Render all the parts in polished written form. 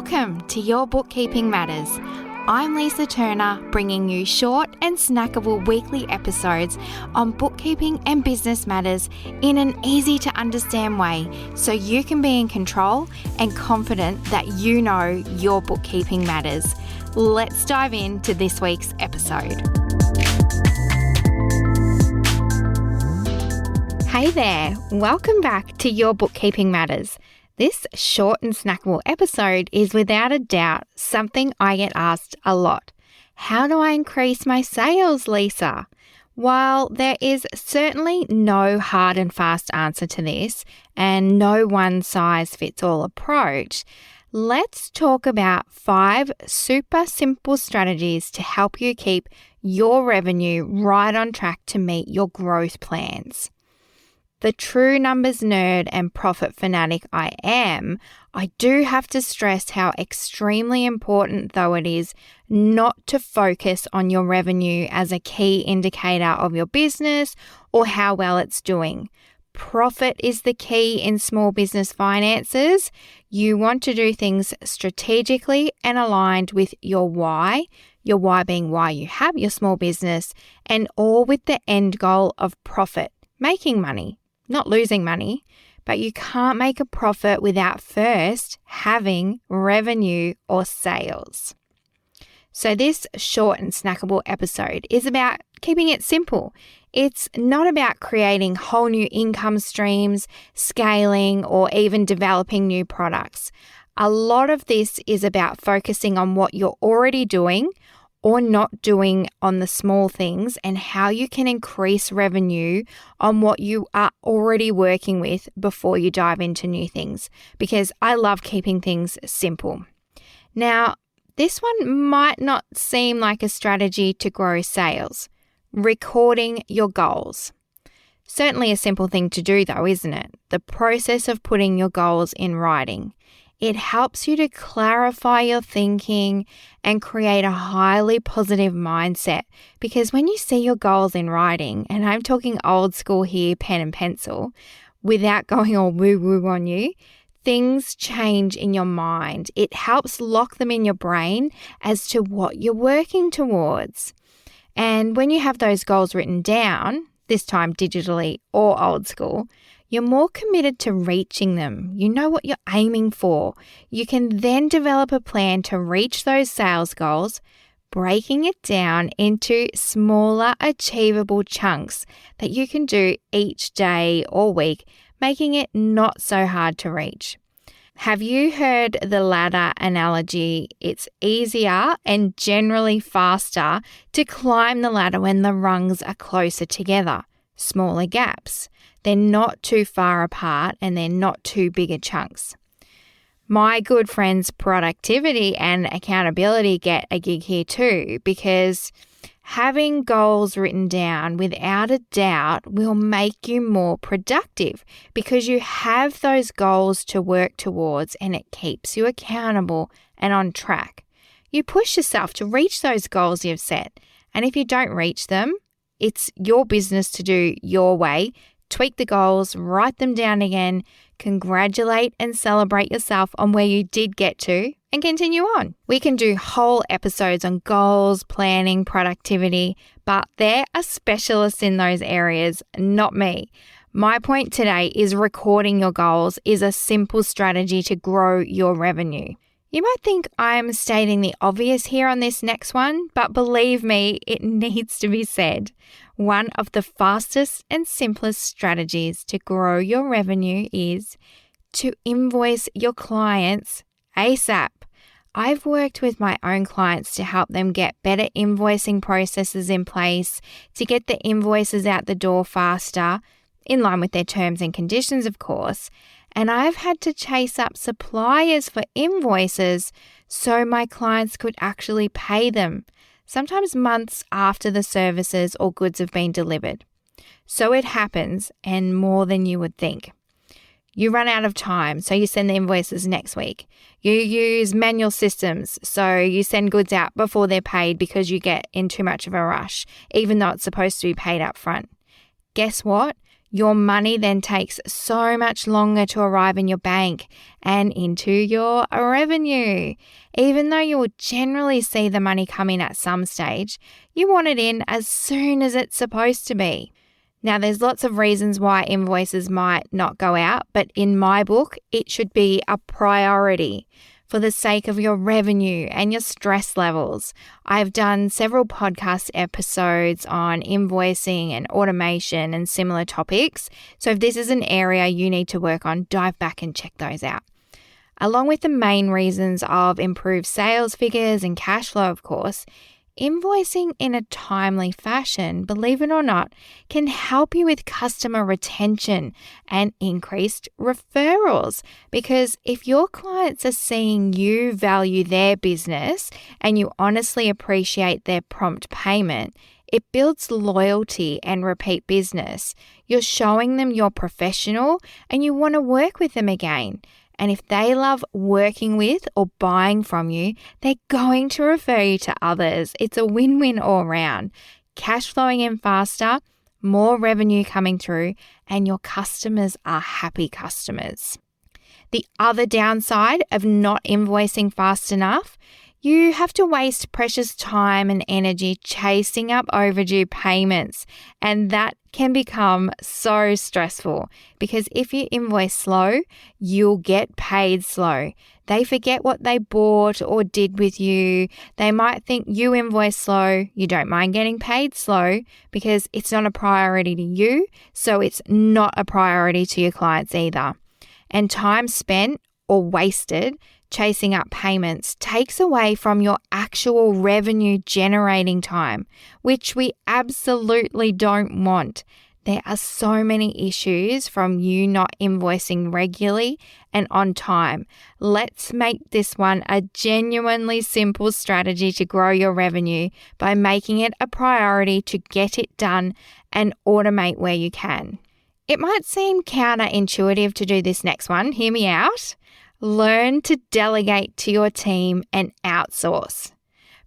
Welcome to Your Bookkeeping Matters. I'm Lisa Turner, bringing you short and snackable weekly episodes on bookkeeping and business matters in an easy to understand way so you can be in control and confident that you know your bookkeeping matters. Let's dive into this week's episode. Hey there, welcome back to Your Bookkeeping Matters. This short and snackable episode is without a doubt something I get asked a lot. How do I increase my sales, Lisa? While there is certainly no hard and fast answer to this and no one size fits all approach, let's talk about 5 super simple strategies to help you keep your revenue right on track to meet your growth plans. The true numbers nerd and profit fanatic I am, I do have to stress how extremely important though it is not to focus on your revenue as a key indicator of your business or how well it's doing. Profit is the key in small business finances. You want to do things strategically and aligned with your why being why you have your small business, and all with the end goal of profit, making money. Not losing money, but you can't make a profit without first having revenue or sales. So this short and snackable episode is about keeping it simple. It's not about creating whole new income streams, scaling, or even developing new products. A lot of this is about focusing on what you're already doing or not doing on the small things and how you can increase revenue on what you are already working with before you dive into new things, because I love keeping things simple. Now, this one might not seem like a strategy to grow sales. Recording your goals. Certainly a simple thing to do though, isn't it? The process of putting your goals in writing. It helps you to clarify your thinking and create a highly positive mindset, because when you see your goals in writing, and I'm talking old school here, pen and pencil, without going all woo-woo on you, things change in your mind. It helps lock them in your brain as to what you're working towards. And when you have those goals written down, this time digitally or old school, you're more committed to reaching them. You know what you're aiming for. You can then develop a plan to reach those sales goals, breaking it down into smaller, achievable chunks that you can do each day or week, making it not so hard to reach. Have you heard the ladder analogy? It's easier and generally faster to climb the ladder when the rungs are closer together, smaller gaps. They're not too far apart and they're not too big a chunks. My good friends, productivity and accountability get a gig here too, because having goals written down without a doubt will make you more productive because you have those goals to work towards and it keeps you accountable and on track. You push yourself to reach those goals you've set, and if you don't reach them, it's your business to do your way. Tweak the goals, write them down again, congratulate and celebrate yourself on where you did get to, and continue on. We can do whole episodes on goals, planning, productivity, but there are specialists in those areas, not me. My point today is recording your goals is a simple strategy to grow your revenue. You might think I'm stating the obvious here on this next one, but believe me, it needs to be said. One of the fastest and simplest strategies to grow your revenue is to invoice your clients ASAP. I've worked with my own clients to help them get better invoicing processes in place, to get the invoices out the door faster, in line with their terms and conditions, of course. And I've had to chase up suppliers for invoices so my clients could actually pay them, sometimes months after the services or goods have been delivered. So it happens, and more than you would think. You run out of time, so you send the invoices next week. You use manual systems, so you send goods out before they're paid because you get in too much of a rush, even though it's supposed to be paid up front. Guess what? Your money then takes so much longer to arrive in your bank and into your revenue. Even though you will generally see the money come in at some stage, you want it in as soon as it's supposed to be. Now, there's lots of reasons why invoices might not go out, but in my book, it should be a priority for the sake of your revenue and your stress levels. I've done several podcast episodes on invoicing and automation and similar topics. So if this is an area you need to work on, dive back and check those out. Along with the main reasons of improved sales figures and cash flow, of course, invoicing in a timely fashion, believe it or not, can help you with customer retention and increased referrals. Because if your clients are seeing you value their business and you honestly appreciate their prompt payment, it builds loyalty and repeat business. You're showing them you're professional and you want to work with them again. And if they love working with or buying from you, they're going to refer you to others. It's a win-win all around. Cash flowing in faster, more revenue coming through, and your customers are happy customers. The other downside of not invoicing fast enough, you have to waste precious time and energy chasing up overdue payments, and that can become so stressful because if you invoice slow, you'll get paid slow. They forget what they bought or did with you. They might think you invoice slow, you don't mind getting paid slow because it's not a priority to you, so it's not a priority to your clients either. And time spent or wasted chasing up payments takes away from your actual revenue generating time, which we absolutely don't want. There are so many issues from you not invoicing regularly and on time. Let's make this one a genuinely simple strategy to grow your revenue by making it a priority to get it done and automate where you can. It might seem counterintuitive to do this next one. Hear me out. Learn to delegate to your team and outsource.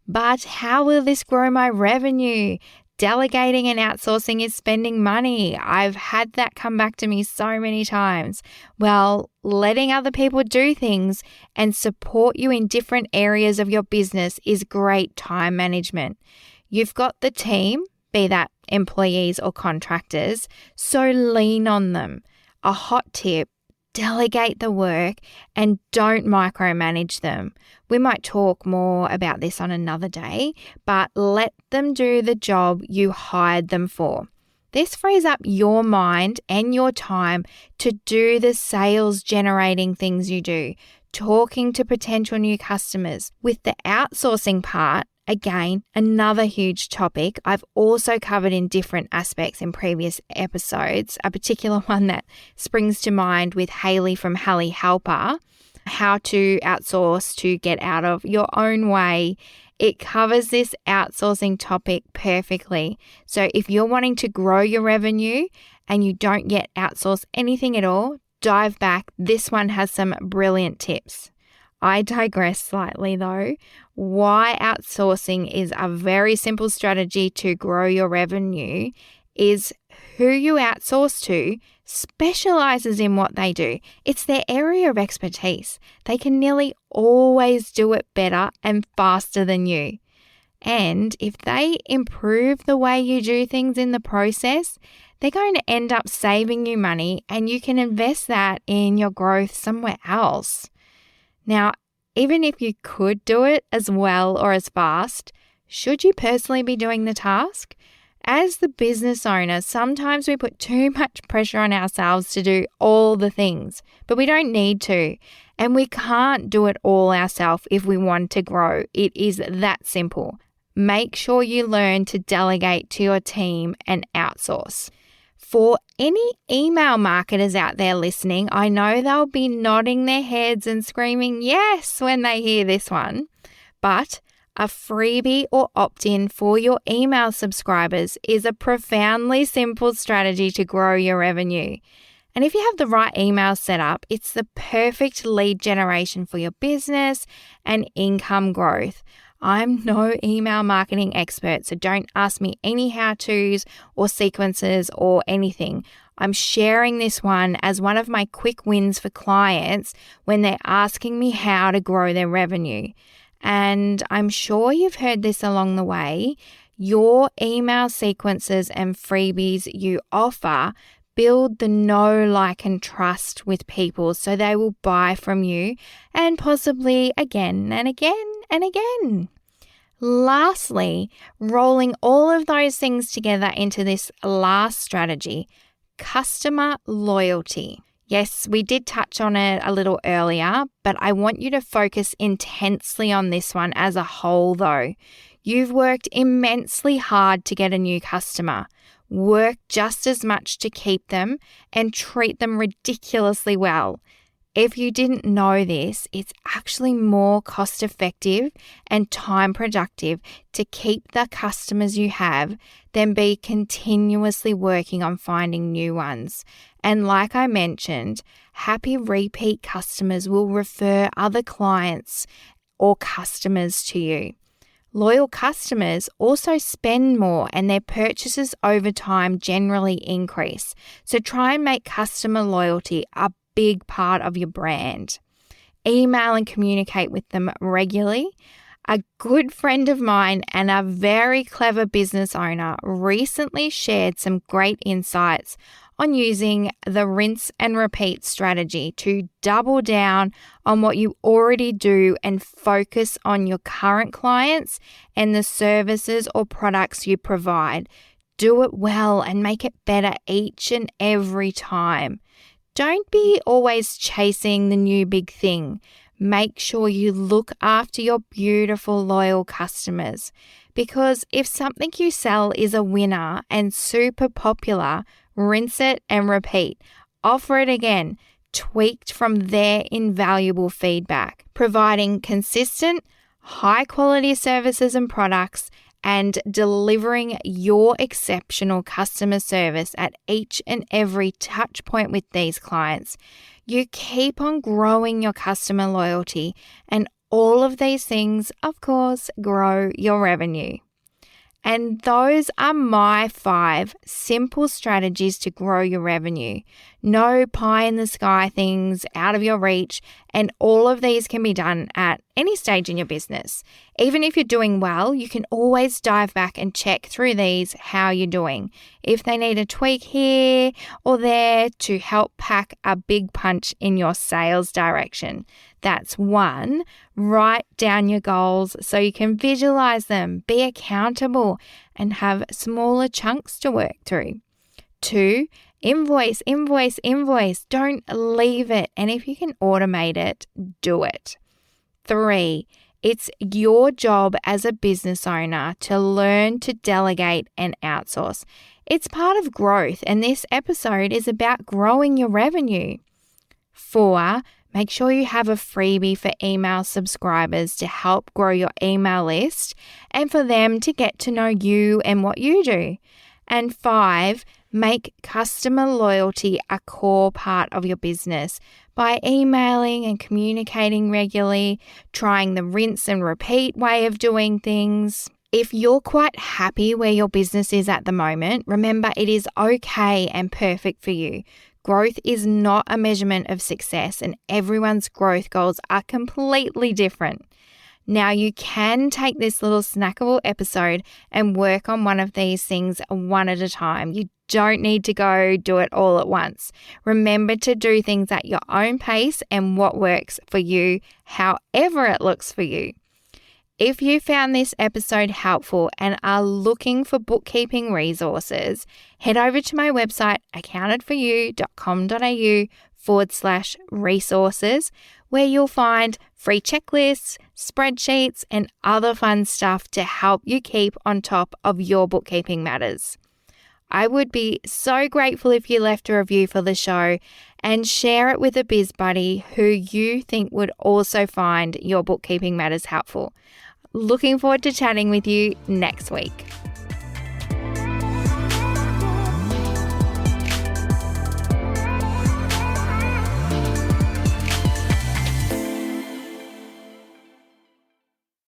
But how will this grow my revenue? Delegating and outsourcing is spending money. I've had that come back to me so many times. Well, letting other people do things and support you in different areas of your business is great time management. You've got the team, be that employees or contractors, so lean on them. A hot tip: delegate the work and don't micromanage them. We might talk more about this on another day, but let them do the job you hired them for. This frees up your mind and your time to do the sales generating things you do, talking to potential new customers. With the outsourcing part, again, another huge topic I've also covered in different aspects in previous episodes. A particular one that springs to mind with Hayley from Hallie Helper, how to outsource to get out of your own way. It covers this outsourcing topic perfectly. So if you're wanting to grow your revenue and you don't yet outsource anything at all, dive back. This one has some brilliant tips. I digress slightly though. Why outsourcing is a very simple strategy to grow your revenue is who you outsource to specializes in what they do. It's their area of expertise. They can nearly always do it better and faster than you. And if they improve the way you do things in the process, they're going to end up saving you money and you can invest that in your growth somewhere else. Now, even if you could do it as well or as fast, should you personally be doing the task? As the business owner, sometimes we put too much pressure on ourselves to do all the things, but we don't need to. And we can't do it all ourselves if we want to grow. It is that simple. Make sure you learn to delegate to your team and outsource. For any email marketers out there listening, I know they'll be nodding their heads and screaming yes when they hear this one. But a freebie or opt-in for your email subscribers is a profoundly simple strategy to grow your revenue. And if you have the right email set up, it's the perfect lead generation for your business and income growth. I'm no email marketing expert, so don't ask me any how-tos or sequences or anything. I'm sharing this one as one of my quick wins for clients when they're asking me how to grow their revenue. And I'm sure you've heard this along the way. Your email sequences and freebies you offer build the know, like, and trust with people so they will buy from you and possibly again and again and again. Lastly, rolling all of those things together into this last strategy, customer loyalty. Yes, we did touch on it a little earlier, but I want you to focus intensely on this one as a whole though. You've worked immensely hard to get a new customer. Work just as much to keep them and treat them ridiculously well. If you didn't know this, it's actually more cost effective and time productive to keep the customers you have than be continuously working on finding new ones. And like I mentioned, happy repeat customers will refer other clients or customers to you. Loyal customers also spend more and their purchases over time generally increase. So try and make customer loyalty a big part of your brand. Email and communicate with them regularly. A good friend of mine and a very clever business owner recently shared some great insights on using the rinse and repeat strategy to double down on what you already do and focus on your current clients and the services or products you provide. Do it well and make it better each and every time. Don't be always chasing the new big thing. Make sure you look after your beautiful, loyal customers. Because if something you sell is a winner and super popular, rinse it and repeat. Offer it again, tweaked from their invaluable feedback. Providing consistent, high-quality services and products and delivering your exceptional customer service at each and every touch point with these clients. You keep on growing your customer loyalty, and all of these things, of course, grow your revenue. And those are my 5 simple strategies to grow your revenue. No pie in the sky things out of your reach, and all of these can be done at any stage in your business. Even if you're doing well, you can always dive back and check through these how you're doing. If they need a tweak here or there to help pack a big punch in your sales direction. That's 1, write down your goals so you can visualize them, be accountable, and have smaller chunks to work through. 2, invoice. Don't leave it. And if you can automate it, do it. 3, it's your job as a business owner to learn to delegate and outsource. It's part of growth, and this episode is about growing your revenue. 4, make sure you have a freebie for email subscribers to help grow your email list and for them to get to know you and what you do. And 5, make customer loyalty a core part of your business by emailing and communicating regularly, trying the rinse and repeat way of doing things. If you're quite happy where your business is at the moment, remember it is okay and perfect for you. Growth is not a measurement of success, and everyone's growth goals are completely different. Now, you can take this little snackable episode and work on one of these things one at a time. You don't need to go do it all at once. Remember to do things at your own pace and what works for you, however it looks for you. If you found this episode helpful and are looking for bookkeeping resources, head over to my website, accountedforyou.com.au/resources, where you'll find free checklists, spreadsheets, and other fun stuff to help you keep on top of your bookkeeping matters. I would be so grateful if you left a review for the show and share it with a biz buddy who you think would also find your bookkeeping matters helpful. Looking forward to chatting with you next week.